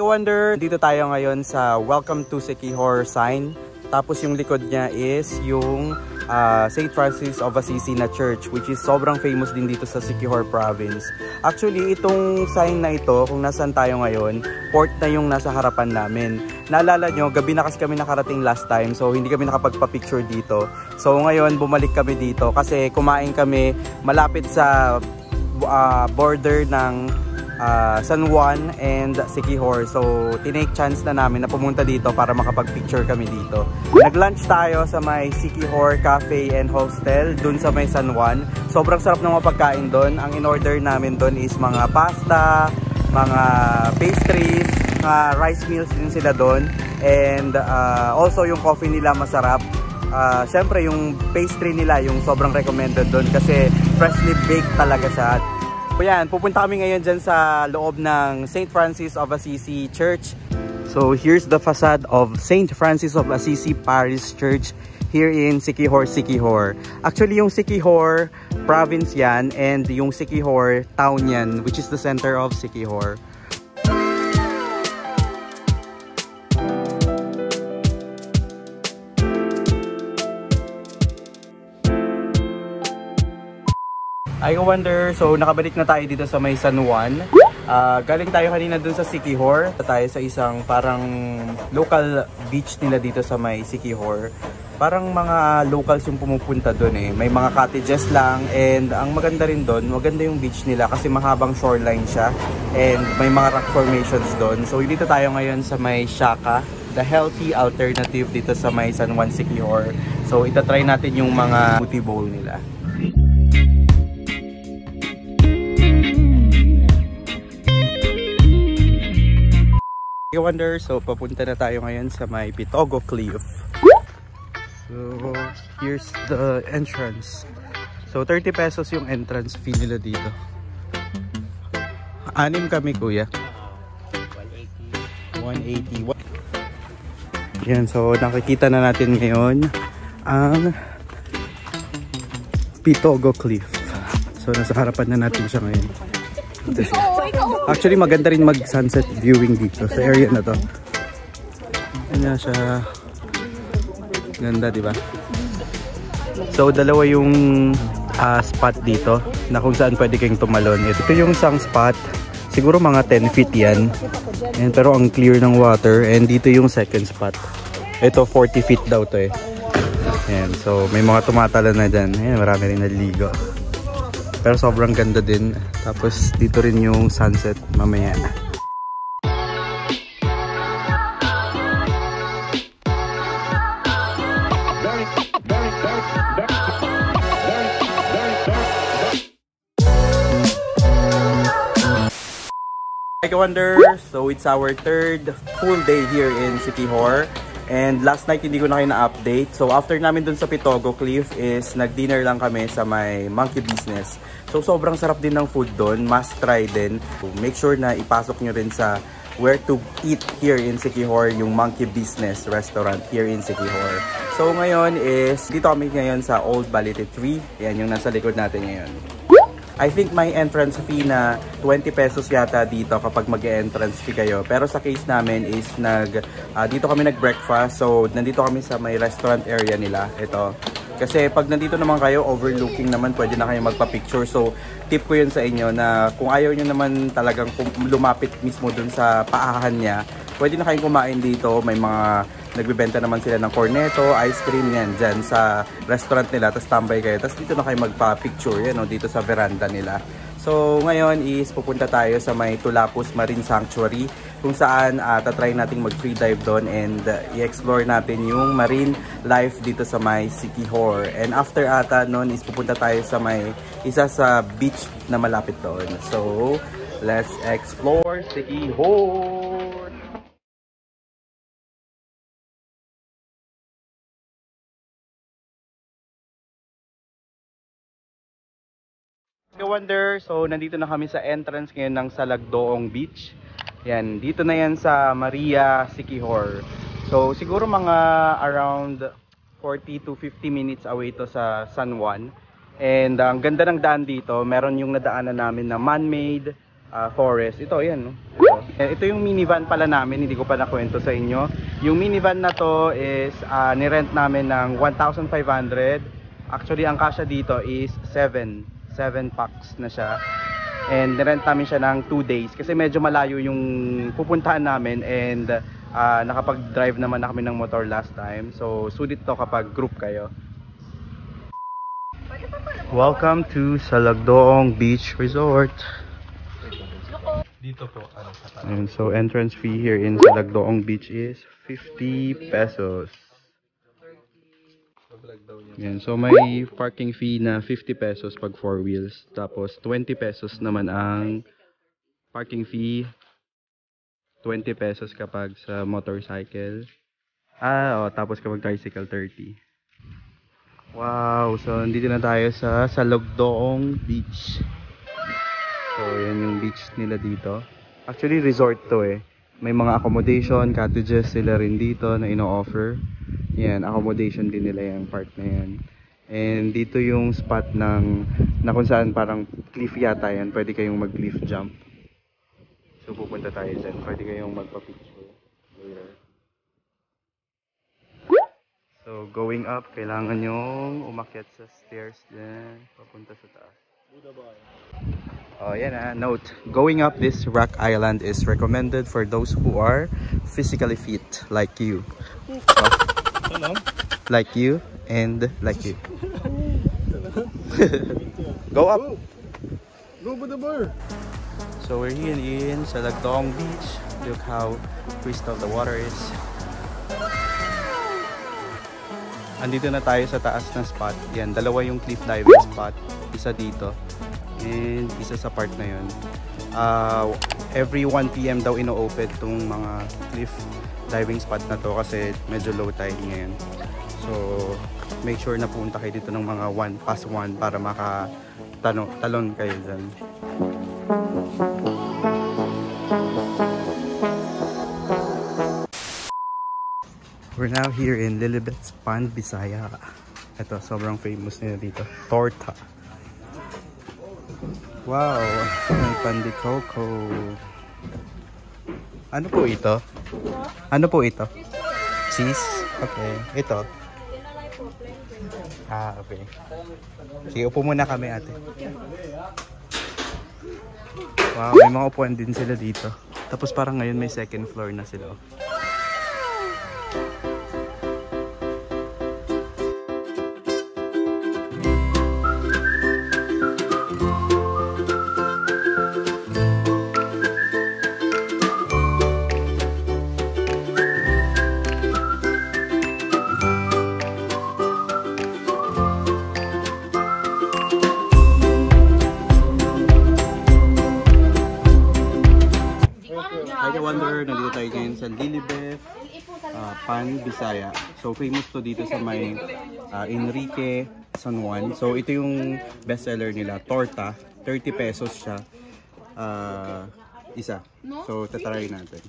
Wonder, dito tayo ngayon sa Welcome to Siquijor sign. Tapos yung likod niya is yung St. Francis of Assisi na church, which is sobrang famous din dito sa Siquijor province. Actually, itong sign na ito, kung nasan tayo ngayon, port na yung nasa harapan namin. Naalala nyo, gabi na kasi kami nakarating last time, so hindi kami nakapagpa-picture dito. So ngayon, bumalik kami dito kasi kumain kami malapit sa border ng San Juan and Siquijor. So tinake chance na namin na pumunta dito para makapag-picture kami dito. Nag-lunch tayo sa may Siquijor Cafe and Hostel dun sa may San Juan. Sobrang sarap ng mga pagkain doon. Ang in-order namin doon is mga pasta, mga pastries, mga rice meals din sila doon. And also yung coffee nila masarap. Syempre yung pastry nila yung sobrang recommended doon kasi freshly baked talaga siya. So yan, pupunta kami ngayon dyan sa loob ng St. Francis of Assisi Church. So here's the facade of St. Francis of Assisi Parish Church here in Siquijor, Siquijor. Actually yung Siquijor province yan and yung Siquijor town yan, which is the center of Siquijor. I wonder, so nakabalik na tayo dito sa may San Juan. Galing tayo kanina dun sa Siquijor. Tayo sa isang parang local beach nila dito sa may Siquijor. Parang mga locals yung pumupunta dun eh. May mga cottages lang and ang maganda rin dun, maganda yung beach nila kasi mahabang shoreline siya. And may mga rock formations dun. So dito tayo ngayon sa may Shaka, the healthy alternative dito sa may San Juan, Siquijor. So itatry natin yung mga smoothie bowl nila. I wonder, so papunta na tayo ngayon sa may Pitogo Cliff. So here's the entrance. So 30 pesos yung entrance fee nila dito. 6 kami kuya. 180. Yan, so nakikita na natin ngayon ang Pitogo Cliff. So nasa harapan na natin siya ngayon. Actually maganda rin mag sunset viewing dito sa area na to. Ayan siya. Ganda, diba? So dalawa yung spot dito na kung saan pwede kayong tumalon. Ito yung isang spot, siguro mga 10 feet yan. And, pero ang clear ng water. And dito yung second spot. Ito 40 feet daw to eh. Ayan, so may mga tumatala na dyan. Ayan, marami rin naliligo. Pero sobrang ganda din. Tapos dito rin yung sunset mamaya. I wonder, so it's our third full day here in Siquijor. And last night hindi ko na kayo na-update. So after namin dun sa Pitogo Cliff is nag-dinner lang kami sa may Monkey Business. So sobrang sarap din ng food doon, must try din. So, make sure na ipasok nyo rin sa where to eat here in Siquijor, yung Monkey Business restaurant here in Siquijor. So ngayon is, dito kami ngayon sa Old Balete 3. Yan yung nasa likod natin ngayon. I think may entrance fee na 20 pesos yata dito kapag mag-entrance fee kayo. Pero sa case namin is dito kami nag-breakfast. So nandito kami sa may restaurant area nila. Ito. Kasi pag nandito naman kayo, overlooking naman, pwede na kayo magpa-picture. So tip ko yun sa inyo na kung ayaw nyo naman talagang lumapit mismo dun sa paahan niya, pwede na kayong kumain dito. May mga nagbibenta naman sila ng cornetto, ice cream yan dyan sa restaurant nila. Tapos tambay kayo. Tapos dito na kayo magpa-picture yan, no, dito sa veranda nila. So ngayon is pupunta tayo sa may Tulapus Marine Sanctuary kung saan tatry natin mag-free dive doon and i-explore natin yung marine life dito sa may Siquijor. And after ata noon is pupunta tayo sa may isa sa beach na malapit doon. So let's explore Siquijor! I wonder, so nandito na kami sa entrance ngayon ng Salagdoong Beach. Yan, dito na yan sa Maria, Siquijor. So siguro mga around 40 to 50 minutes away to sa San Juan. And ang ganda ng daan dito, meron yung nadaanan namin na man-made forest. Ito, yan. No? Ito. Wow. Ito yung minivan pala namin, hindi ko pa nakwento sa inyo. Yung minivan na to is nirent namin ng 1,500. Actually, ang kasya dito is 7 packs na siya. And nirent namin siya ng 2 days kasi medyo malayo yung pupuntahan namin, and nakapag-drive naman na kami ng motor last time. So, sulit to kapag group kayo. Welcome to Salagdoong Beach Resort. Dito po, and so entrance fee here in Salagdoong Beach is 50 pesos. Yan, so may parking fee na 50 pesos pag 4 wheels. Tapos 20 pesos naman ang parking fee. 20 pesos kapag sa motorcycle. Tapos kapag tricycle 30. Wow, so nandito na tayo sa Salagdoong Beach. So, yan yung beach nila dito. Actually, resort to eh. May mga accommodation, cottages sila rin dito na ino-offer. Yan, accommodation din nila yung part na yan. And dito yung spot na kung saan parang cliff yata yan. Pwede kayong mag-cliff jump. So, pupunta tayo dyan. Pwede kayong magpa-picture later. So, going up, kailangan yung umakyat sa stairs din. Papunta sa taas. Oh, yan note. Going up this rock island is recommended for those who are physically fit, like you. Like you and like you. Go up. Go by the bar. So we're here in Salagdoong Beach. Look how crystal the water is. Andito na tayo sa taas na spot. Yan, dalawa yung cliff diving spot. Isa dito and isa sa part na yun. Every 1 PM daw ino-open itong mga cliff diving spot na to kasi medyo low tide ngayon. So make sure na punta kayo dito ng mga 1 para makatalon kayo dyan. We're now here in Lilibet's Pan Bisaya. Ito, sobrang famous nila dito. Torta. Wow, may pandi coco. Ano po ito? Ano po ito? Cheese? Okay. Ito? Okay. Sige, upo muna kami ate. Wow, may mga upuan din sila dito. Tapos parang ngayon may second floor na sila. Nandito tayo ngayon sa Lilibet Pan Bisaya. So famous to dito sa may Enrique San Juan. So ito yung bestseller nila, torta. 30 pesos siya isa. So tatry natin.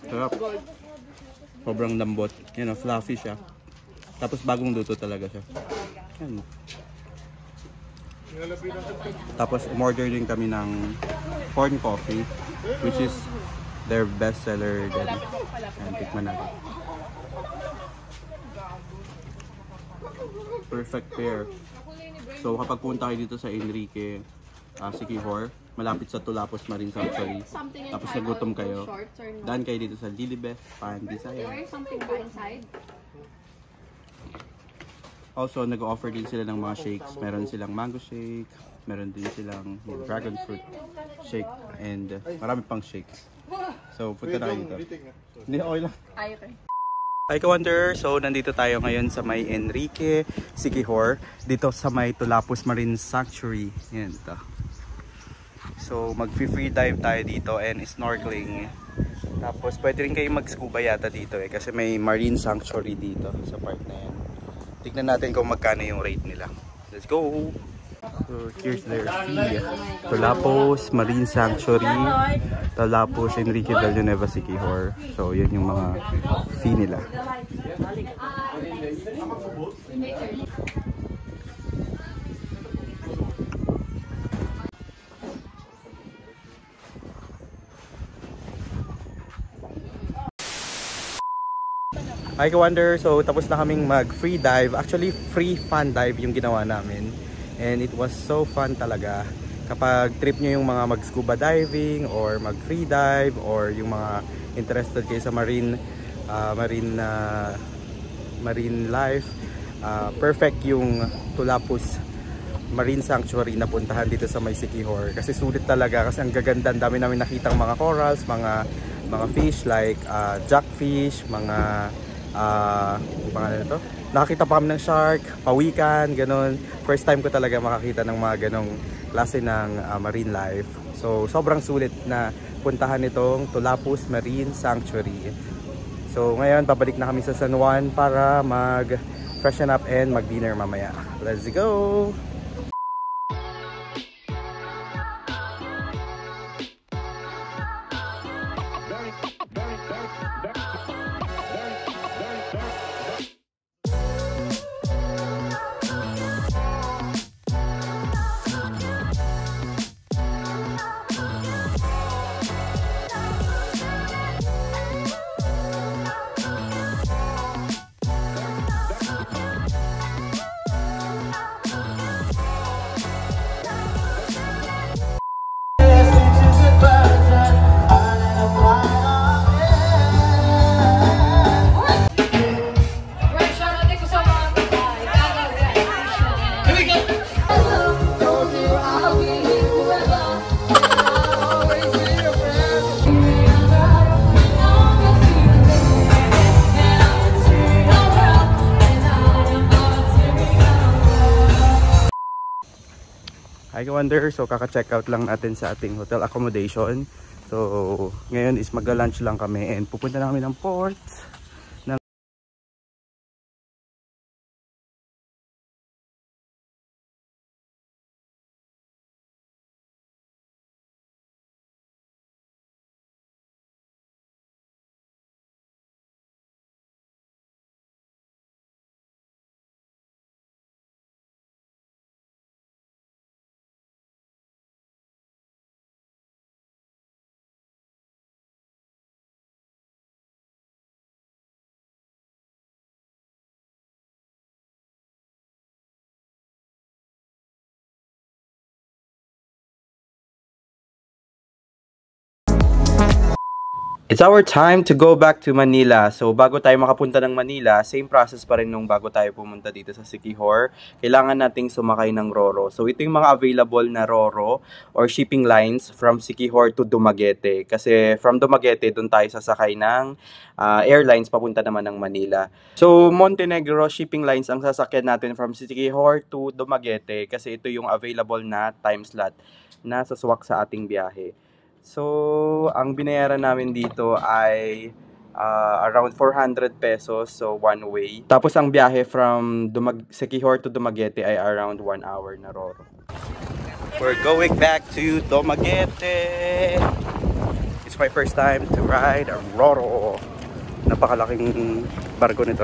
Sarap. Sobrang lambot. Yan, fluffy siya. Tapos bagong luto talaga siya. Yan. Tapos umorder din kami ng corn coffee, which is their best seller din. Ayan, tikman natin. Perfect pair. So kapag punta kayo dito sa Enrique Siquijor, malapit sa Tulapos Marine Sanctuary, tapos nagutom kayo, daan kayo dito sa Lilibet Pan Bisaya. Also, nag-offer din sila ng mga shakes. Meron silang mango shake, meron din silang dragon fruit shake, and marami pang shakes. So, punta na kayo dito. Hindi, okay lang. Hi ka-wonder! So, nandito tayo ngayon sa may Enrique Siquijor, dito sa may Tulapos Marine Sanctuary. Yan ito. So, mag-free dive tayo dito and snorkeling. Tapos, pwede rin kayo mag-scuba yata dito kasi may marine sanctuary dito sa part na yan. Tignan natin kung magkano yung rate nila. Let's go! So, here's their fee. Tulapos Marine Sanctuary, Tulapos Enrique Villanueva Siquijor. So, yun yung mga fee nila. Hi Ka-Wonder! So tapos na kaming mag free dive. Actually free fun dive yung ginawa namin. And it was so fun talaga. Kapag trip nyo yung mga mag scuba diving or mag free dive or yung mga interested kayo sa marine life, perfect yung Tulapus Marine Sanctuary na puntahan dito sa may Siquijor. Kasi sulit talaga, kasi ang gaganda, dami namin nakitang mga corals, mga fish like jackfish, mga ano to? Nakakita pa kami ng shark, pawikan, ganun. First time ko talaga makakita ng mga ganong klase ng marine life. So sobrang sulit na puntahan itong Tulapus Marine Sanctuary. So ngayon pabalik na kami sa San Juan para mag freshen up and mag dinner mamaya. Let's go! Hi Ka-Wonder! So kaka-check out lang natin sa ating hotel accommodation. So ngayon is magla-lunch lang kami and pupunta na kami ng port. It's our time to go back to Manila. So bago tayo makapunta ng Manila, same process pa rin nung bago tayo pumunta dito sa Siquijor. Kailangan nating sumakay ng Roro. So ito yung mga available na Roro or shipping lines from Siquijor to Dumaguete. Kasi from Dumaguete, doon tayo sasakay ng airlines papunta naman ng Manila. So Montenegro shipping lines ang sasakyan natin from Siquijor to Dumaguete kasi ito yung available na time slot na saswak sa ating biyahe. So, ang binayaran namin dito ay around 400 pesos, so one way. Tapos ang biyahe from Siquijor to Dumaguete ay around 1 hour na Roro. We're going back to Dumaguete. It's my first time to ride a Roro. Napakalaking barko nito.